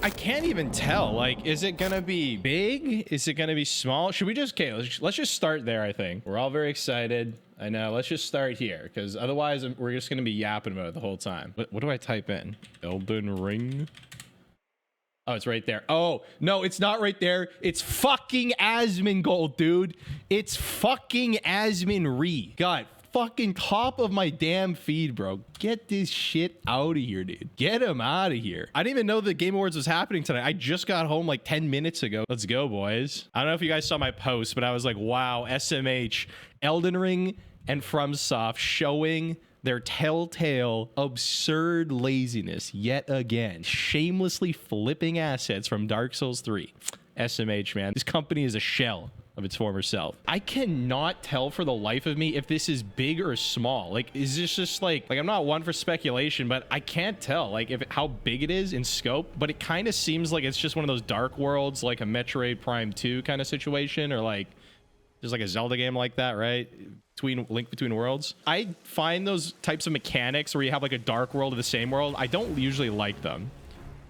I can't even tell. Like, is it gonna be big? Is it gonna be small? Should we just, okay, let's just start there, I think. We're all very excited. I know, let's just start here, because otherwise we're just gonna be yapping about it the whole time. What do I type in? Elden Ring? Oh, it's right there. Oh, no, it's not right there. It's fucking Asmongold, dude. It's fucking Asmonre. God, fucking top of my damn feed, bro. Get this shit out of here, dude. Get him out of here. I didn't even know the Game Awards was happening tonight. I just got home like 10 minutes ago. Let's go, boys. I don't know if you guys saw my post, but I was like, wow, SMH, Elden Ring and FromSoft showing their telltale absurd laziness yet again, shamelessly flipping assets from Dark Souls 3. SMH, man, this company is a shell of its former self. I cannot tell for the life of me if this is big or small. Like, is this just like I'm not one for speculation, but I can't tell like if how big it is in scope, but it kind of seems like it's just one of those dark worlds, like a Metroid Prime 2 kind of situation, or like just like a Zelda game like that, right? Link Between Worlds. I find those types of mechanics where you have like a dark world of the same world, I don't usually like them.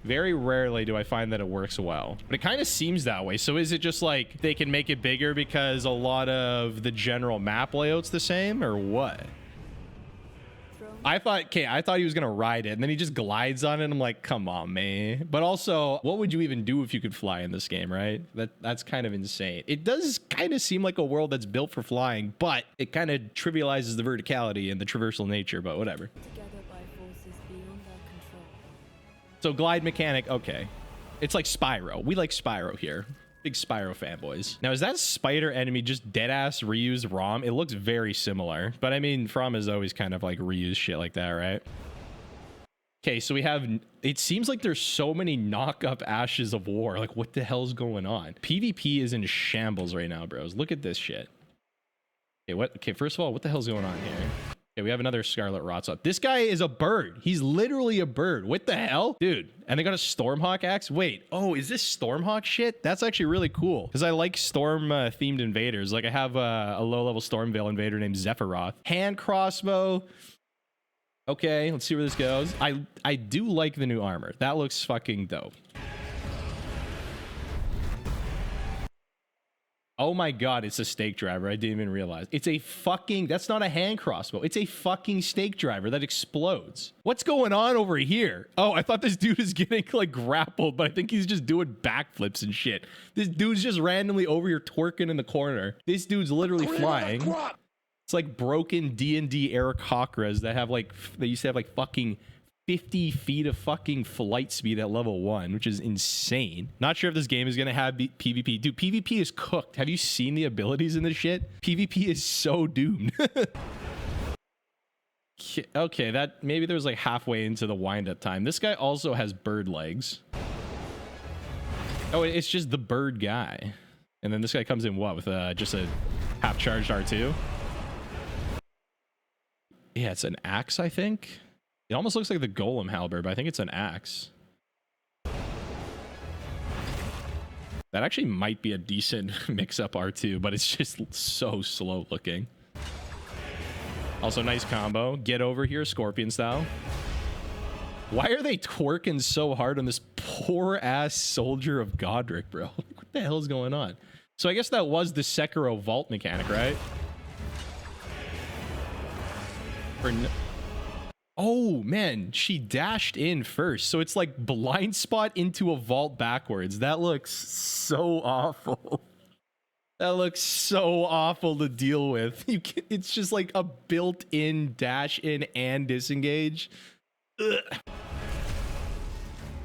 Very rarely do I find that it works well, but it kind of seems that way. So is it just like they can make it bigger because a lot of the general map layout's the same, or what? I thought he was gonna ride it, and then he just glides on it. I'm like, come on, man. But also, what would you even do if you could fly in this game, right? That's kind of insane. It does kind of seem like a world that's built for flying, but it kind of trivializes the verticality and the traversal nature, but whatever. So glide mechanic, okay. It's like Spyro. We like Spyro here. Big Spyro fanboys. Now, is that spider enemy just dead-ass reused ROM? It looks very similar, but I mean, From is always kind of like reused shit like that, right? Okay, so we have, it seems like there's so many knock-up Ashes of War. Like, what the hell's going on? PvP is in shambles right now, bros. Look at this shit. Okay, okay, first of all, what the hell's going on here? Okay, we have another Scarlet Rotsa. This guy is a bird. He's literally a bird. What the hell? Dude, and they got a Stormhawk axe? Wait, oh, is this Stormhawk shit? That's actually really cool, because I like Storm-themed invaders. Like, I have a low-level Stormveil invader named Zephyroth. Hand crossbow. Okay, let's see where this goes. I do like the new armor. That looks fucking dope. Oh my god, it's a stake driver. I didn't even realize. It's a fucking, that's not a hand crossbow. It's a fucking stake driver that explodes. What's going on over here? Oh, I thought this dude is getting like grappled, but I think he's just doing backflips and shit. This dude's just randomly over here twerking in the corner. This dude's literally flying. It's like broken D&D era Cockras that have like, they used to have like fucking 50 feet of fucking flight speed at level 1, which is insane. Not sure if this game is gonna have PvP. Dude, PvP is cooked. Have you seen the abilities in this shit? PvP is so doomed. Okay, that maybe there's like halfway into the wind-up time. This guy also has bird legs. Oh, it's just the bird guy. And then this guy comes in what, with just a half-charged R2? Yeah, it's an axe, I think. It almost looks like the Golem halberd, but I think it's an axe. That actually might be a decent mix-up R2, but it's just so slow looking. Also, nice combo. Get over here, Scorpion style. Why are they twerking so hard on this poor-ass soldier of Godric, bro? What the hell is going on? So I guess that was the Sekiro vault mechanic, right? Oh man, she dashed in first, so it's like blind spot into a vault backwards. That looks so awful. That looks so awful to deal with. It's just like a built-in dash in and disengage. Ugh.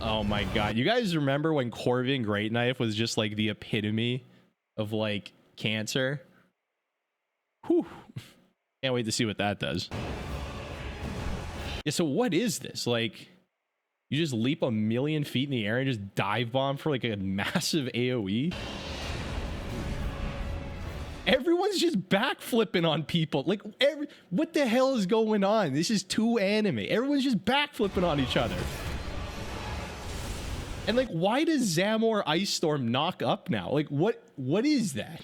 Oh my god, you guys remember when Corvian Great Knife was just like the epitome of like cancer? Whew. Can't wait to see what that does. Yeah, so what is this? Like, you just leap 1,000,000 feet in the air and just dive bomb for like a massive AoE? Everyone's just backflipping on people. Like, what the hell is going on? This is too anime. Everyone's just backflipping on each other. And like, why does Zamor Ice Storm knock up now? Like, what is that?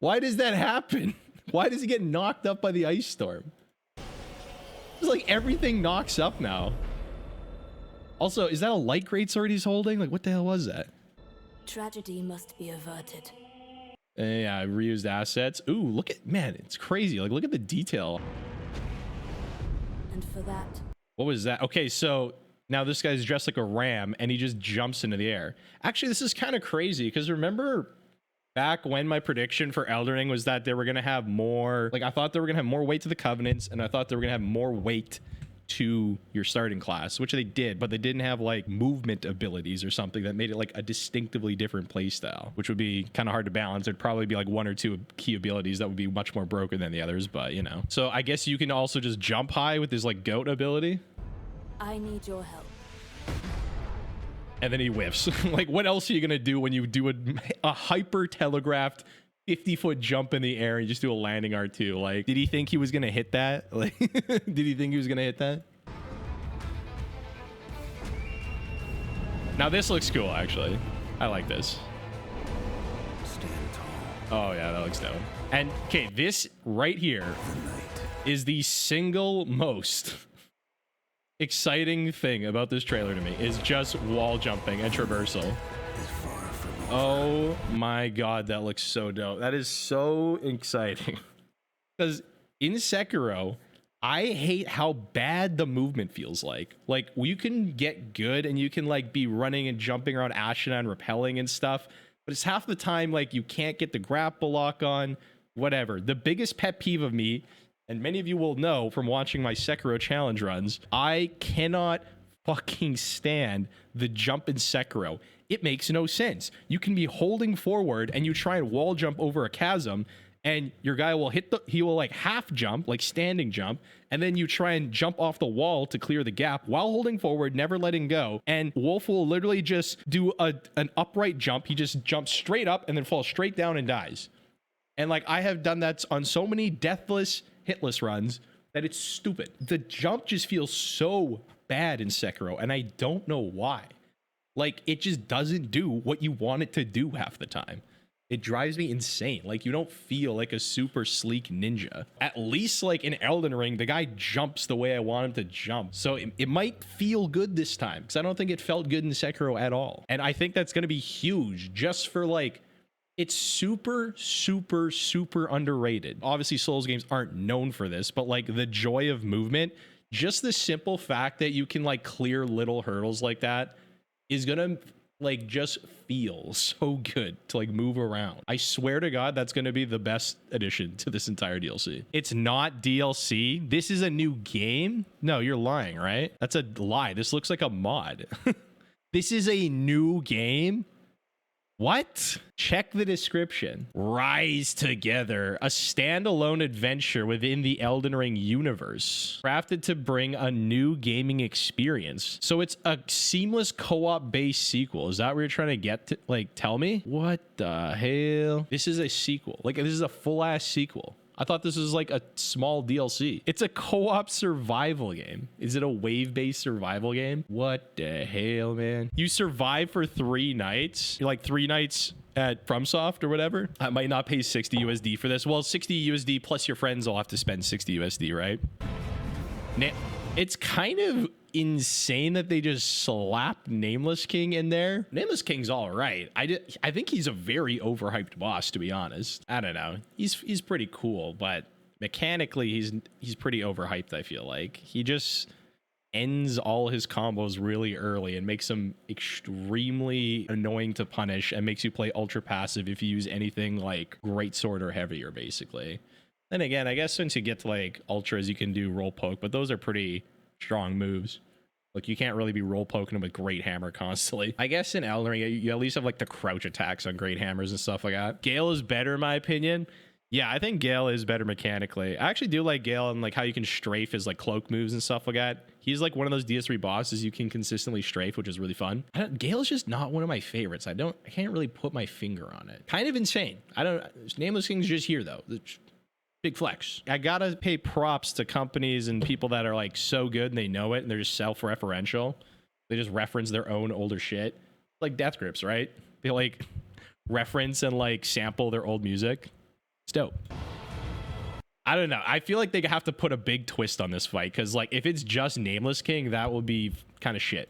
Why does that happen? Why does he get knocked up by the Ice Storm? It's like everything knocks up now. Also, is that a light greatsword he's holding? Like, what the hell was that? Tragedy must be averted. Yeah, reused assets. Ooh, look at, man, it's crazy. Like, look at the detail. And for that, What was that? Okay, so now this guy's dressed like a ram and he just jumps into the air. Actually, this is kind of crazy because remember back when my prediction for Elden Ring was that they were going to have more, like I thought they were going to have more weight to the covenants and I thought they were going to have more weight to your starting class, which they did, but they didn't have like movement abilities or something that made it like a distinctively different play style, which would be kind of hard to balance. There'd probably be like one or two key abilities that would be much more broken than the others, but you know. So I guess you can also just jump high with his like goat ability. I need your help. And then he whiffs. Like, what else are you gonna do when you do a hyper telegraphed 50-foot jump in the air and you just do a landing R2? Like, did he think he was gonna hit that? Like, did he think he was gonna hit that? Now this looks cool, actually. I like this. Stand tall. Oh yeah, that looks dope. And okay, this right here is the single most exciting thing about this trailer to me is just wall jumping and traversal. Oh my god, that looks so dope. That is so exciting. Because in Sekiro, I hate how bad the movement feels like. Like, you can get good and you can like be running and jumping around Ashina and repelling and stuff, but it's half the time like you can't get the grapple lock on, whatever. The biggest pet peeve of me, and many of you will know from watching my Sekiro challenge runs, I cannot fucking stand the jump in Sekiro. It makes no sense. You can be holding forward and you try and wall jump over a chasm and your guy will he will like half jump, like standing jump, and then you try and jump off the wall to clear the gap while holding forward, never letting go. And Wolf will literally just do an upright jump. He just jumps straight up and then falls straight down and dies. And like, I have done that on so many deathless, hitless runs that it's stupid. The jump just feels so bad in Sekiro, and I don't know why. Like, it just doesn't do what you want it to do half the time. It drives me insane. Like, you don't feel like a super sleek ninja. At least like in Elden Ring, the guy jumps the way I want him to jump. So it might feel good this time, because I don't think it felt good in Sekiro at all. And I think that's going to be huge just for like, it's super, super, super underrated. Obviously, Souls games aren't known for this, but like the joy of movement, just the simple fact that you can like clear little hurdles like that is gonna like just feel so good to like move around. I swear to God, that's gonna be the best addition to this entire DLC. It's not DLC. This is a new game. No, you're lying, right? That's a lie. This looks like a mod. This is a new game. What? Check the description. Rise Together, a standalone adventure within the Elden Ring universe, crafted to bring a new gaming experience. So it's a seamless co-op based sequel. Is that what you're trying to get to? Like, tell me? What the hell? This is a sequel. Like, this is a full ass sequel. I thought this was like a small DLC. It's a co-op survival game. Is it a wave-based survival game? What the hell, man? You survive for 3 nights. You're like 3 nights at FromSoft or whatever. I might not pay 60 USD for this. Well, 60 USD plus your friends will have to spend 60 USD, right? It's kind of insane that they just slapped Nameless King in there. Nameless King's all right. I think he's a very overhyped boss, to be honest. I don't know. He's pretty cool, but mechanically he's pretty overhyped, I feel like. He just ends all his combos really early and makes them extremely annoying to punish and makes you play ultra passive if you use anything like Greatsword or heavier, basically. Then again, I guess once you get to like ultras, you can do roll poke, but those are pretty strong moves. Like, you can't really be roll poking them with Great Hammer constantly. I guess in Elden Ring, you at least have like the crouch attacks on Great Hammers and stuff like that. Gale is better in my opinion. Yeah, I think Gale is better mechanically. I actually do like Gale and like how you can strafe his like cloak moves and stuff like that. He's like one of those DS3 bosses you can consistently strafe, which is really fun. Gale is just not one of my favorites. I can't really put my finger on it. Kind of insane. Nameless King's just here though. Big flex. I gotta pay props to companies and people that are like so good and they know it and they're just self-referential. They just reference their own older shit. Like Death Grips, right? They like reference and like sample their old music. It's dope. I don't know. I feel like they have to put a big twist on this fight because like if it's just Nameless King, that will be kind of shit.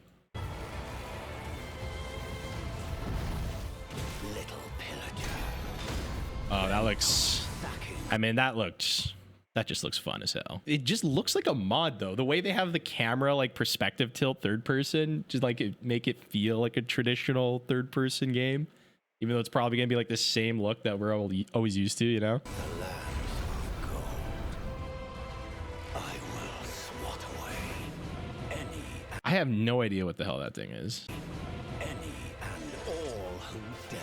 Oh, that looks, I mean, that just looks fun as hell. It just looks like a mod though. The way they have the camera like perspective tilt third person, just like make it feel like a traditional third person game. Even though it's probably gonna be like the same look that we're always used to, you know? The lands of gold. I will swat away any I have no idea what the hell that thing is. and all who dare.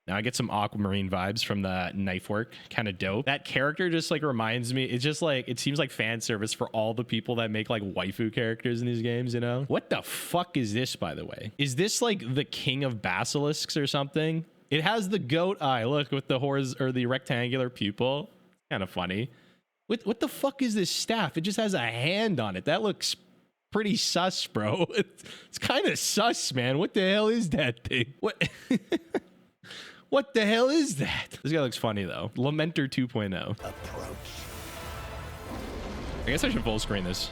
Now I get some aquamarine vibes from the knife work. Kind of dope. That character just like reminds me, it's just like, it seems like fan service for all the people that make like waifu characters in these games, you know? What the fuck is this, by the way? Is this like the king of basilisks or something? It has the goat eye, look, with the the rectangular pupil. Kind of funny. What the fuck is this staff? It just has a hand on it. That looks pretty sus, bro. It's kind of sus, man. What the hell is that thing? What? What the hell is that? This guy looks funny though. Lamenter 2.0. Approach. I guess I should full screen this.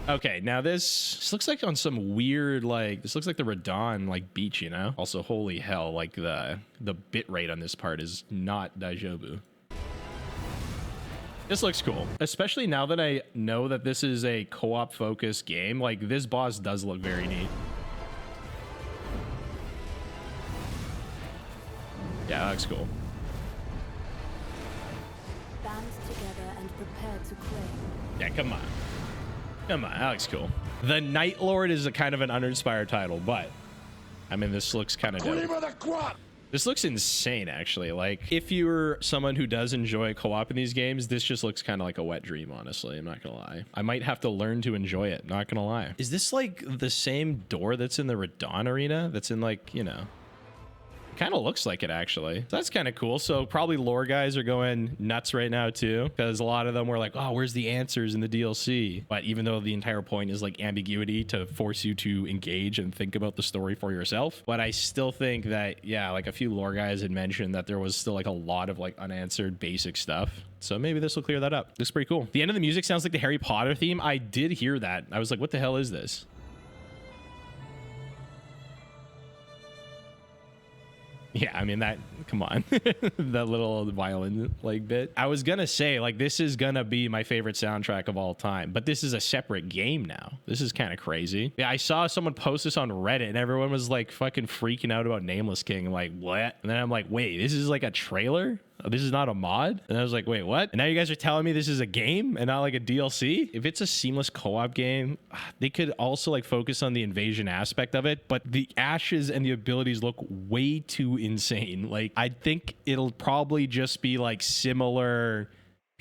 Okay, now this looks like on some weird, like, this looks like the Radon, like, beach, you know? Also, holy hell, like, the bit rate on this part is not Daijobu. This looks cool, especially now that I know that this is a co-op focused game. Like, this boss does look very neat. Yeah, that looks cool. Bands together and prepare to claim. Yeah, come on. Come on, that looks cool. The Night Lord is a kind of an uninspired title, but I mean, this looks kind of dope. This looks insane, actually. Like, if you're someone who does enjoy co-op in these games, this just looks kind of like a wet dream, honestly. I'm not gonna lie. I might have to learn to enjoy it, not gonna lie. Is this like the same door that's in the Radon arena? That's in like, you know, kind of looks like it actually. So that's kind of cool. So probably lore guys are going nuts right now too, because a lot of them were like, oh, where's the answers in the DLC? But even though the entire point is like ambiguity to force you to engage and think about the story for yourself, but I still think that, yeah, like a few lore guys had mentioned that there was still like a lot of like unanswered basic stuff. So maybe this will clear that up. This is pretty cool. The end of the music sounds like the Harry Potter theme. I did hear that. I was like, what the hell is this? Yeah, I mean, that, come on. That little violin like bit. I was gonna say, like, this is gonna be my favorite soundtrack of all time, but this is a separate game now. This is kind of crazy. Yeah, I saw someone post this on Reddit and everyone was like fucking freaking out about Nameless King. Like, what? And then I'm like, wait, this is like a trailer? Oh, this is not a mod? And I was like, wait, what? And now you guys are telling me this is a game and not like a DLC? If it's a seamless co-op game, they could also like focus on the invasion aspect of it, but the ashes and the abilities look way too insane. Like, I think it'll probably just be like similar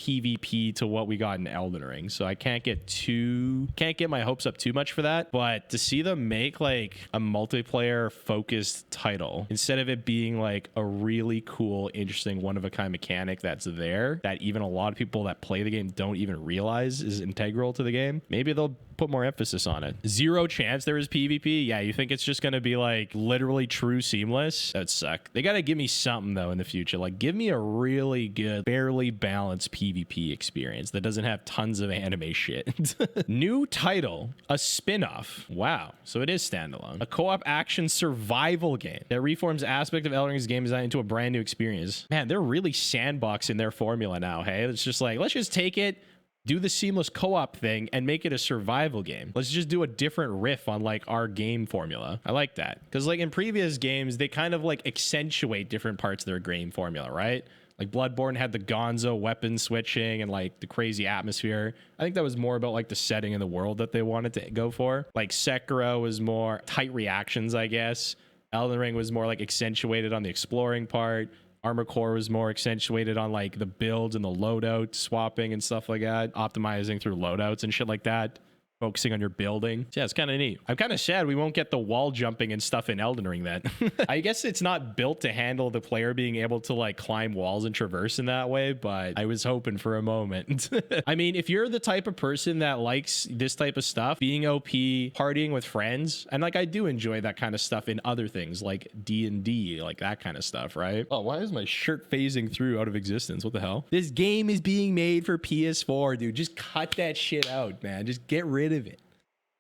PvP to what we got in Elden Ring. So I can't get my hopes up too much for that. But to see them make like a multiplayer focused title instead of it being like a really cool, interesting, one of a kind mechanic that's there that even a lot of people that play the game don't even realize is integral to the game, maybe they'll put more emphasis on it. Zero chance there is PvP. Yeah, you think it's just gonna be like literally true seamless? That'd suck. They gotta give me something though in the future. Like, give me a really good, barely balanced PvP experience that doesn't have tons of anime shit. New title, a spin-off. Wow, so it is standalone. A co-op action survival game that reforms aspect of Elden Ring's game design into a brand new experience. Man, they're really sandboxing their formula now, hey? It's just like, let's just take it, do the seamless co-op thing and make it a survival game. Let's just do a different riff on like our game formula. I like that. Because like in previous games, they kind of like accentuate different parts of their game formula, right? Like Bloodborne had the gonzo weapon switching and like the crazy atmosphere. I think that was more about like the setting of the world that they wanted to go for. Like Sekiro was more tight reactions, I guess. Elden Ring was more like accentuated on the exploring part. Armor Core was more accentuated on like the builds and the loadout swapping and stuff like that, optimizing through loadouts and shit like that, focusing on your building. So yeah, it's kind of neat. I'm kind of sad we won't get the wall jumping and stuff in Elden Ring then. I guess it's not built to handle the player being able to like climb walls and traverse in that way, but I was hoping for a moment. I mean, if you're the type of person that likes this type of stuff, being OP, partying with friends, and like I do enjoy that kind of stuff in other things like D&D, like that kind of stuff, right? Oh, why is my shirt phasing through out of existence? What the hell? This game is being made for PS4, dude. Just cut that shit out, man. Just get rid of it.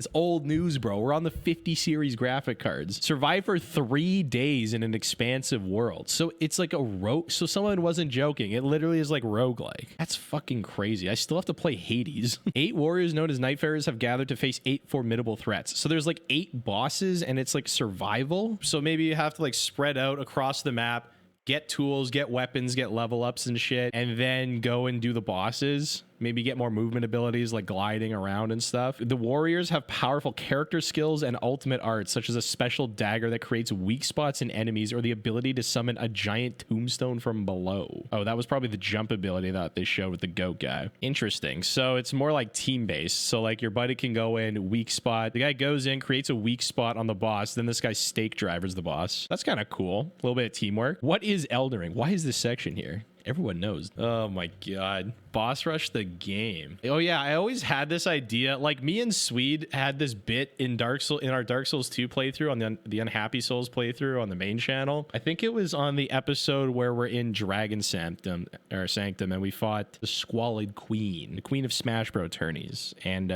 It's old news, bro. We're on the 50 series graphic cards. Survive for 3 days in an expansive world. So it's like a rogue. So someone wasn't joking. It literally is like roguelike. That's fucking crazy. I still have to play Hades. 8 warriors known as Nightfarers have gathered to face 8 formidable threats. So there's like 8 bosses and it's like survival. So maybe you have to like spread out across the map, get tools, get weapons, get level ups and shit, and then go and do the bosses. Maybe get more movement abilities like gliding around and stuff. The warriors have powerful character skills and ultimate arts, such as a special dagger that creates weak spots in enemies or the ability to summon a giant tombstone from below. Oh, that was probably the jump ability that they showed with the goat guy. Interesting. So it's more like team-based. So like your buddy can go in, weak spot. The guy goes in, creates a weak spot on the boss. Then this guy stake drivers the boss. That's kind of cool. A little bit of teamwork. What is Elden Ring? Why is this section here? Everyone knows. Oh my god. Boss rush the game. Oh yeah, I always had this idea. Like me and Swede had this bit in our Dark Souls 2 playthrough, on the Unhappy Souls playthrough on the main channel. I think it was on the episode where we're in Dragon Sanctum, and we fought the Squalid Queen, the Queen of Smash Bros. Tourneys. And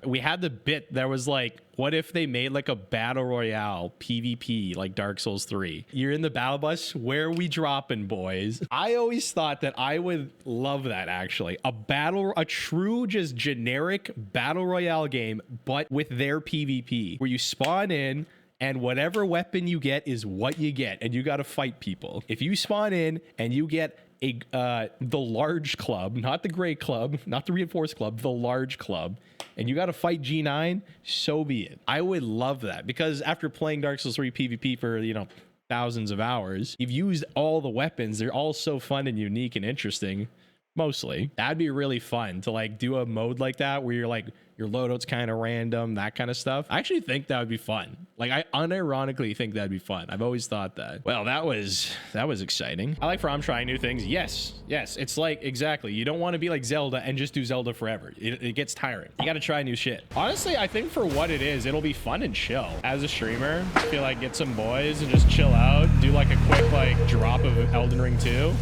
we had the bit that was like, what if they made like a battle royale PvP like Dark Souls 3? You're in the battle bus. Where are we dropping, boys? I always thought that I would love that, actually. A true just generic battle royale game, but with their PvP, where you spawn in and whatever weapon you get is what you get, and you got to fight people. If you spawn in and you get the large club, not the gray club, not the reinforced club, the large club, and you got to fight G9, so be it. I would love that, because after playing Dark Souls 3 PvP for, you know, thousands of hours, you've used all the weapons. They're all so fun and unique and interesting. Mostly. That'd be really fun to like do a mode like that where you're like, your loadout's kind of random, that kind of stuff. I actually think that would be fun. Like, I unironically think that'd be fun. I've always thought that. Well, that was exciting. I like From trying new things. Yes. It's like, exactly. You don't want to be like Zelda and just do Zelda forever. It gets tiring. You got to try new shit. Honestly, I think for what it is, it'll be fun and chill. As a streamer, I feel like get some boys and just chill out. Do like a quick like drop of Elden Ring 2.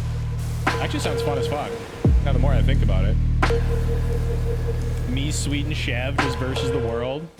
Actually sounds fun as fuck. Now the more I think about it. Me, Sweden, Chev just versus the world.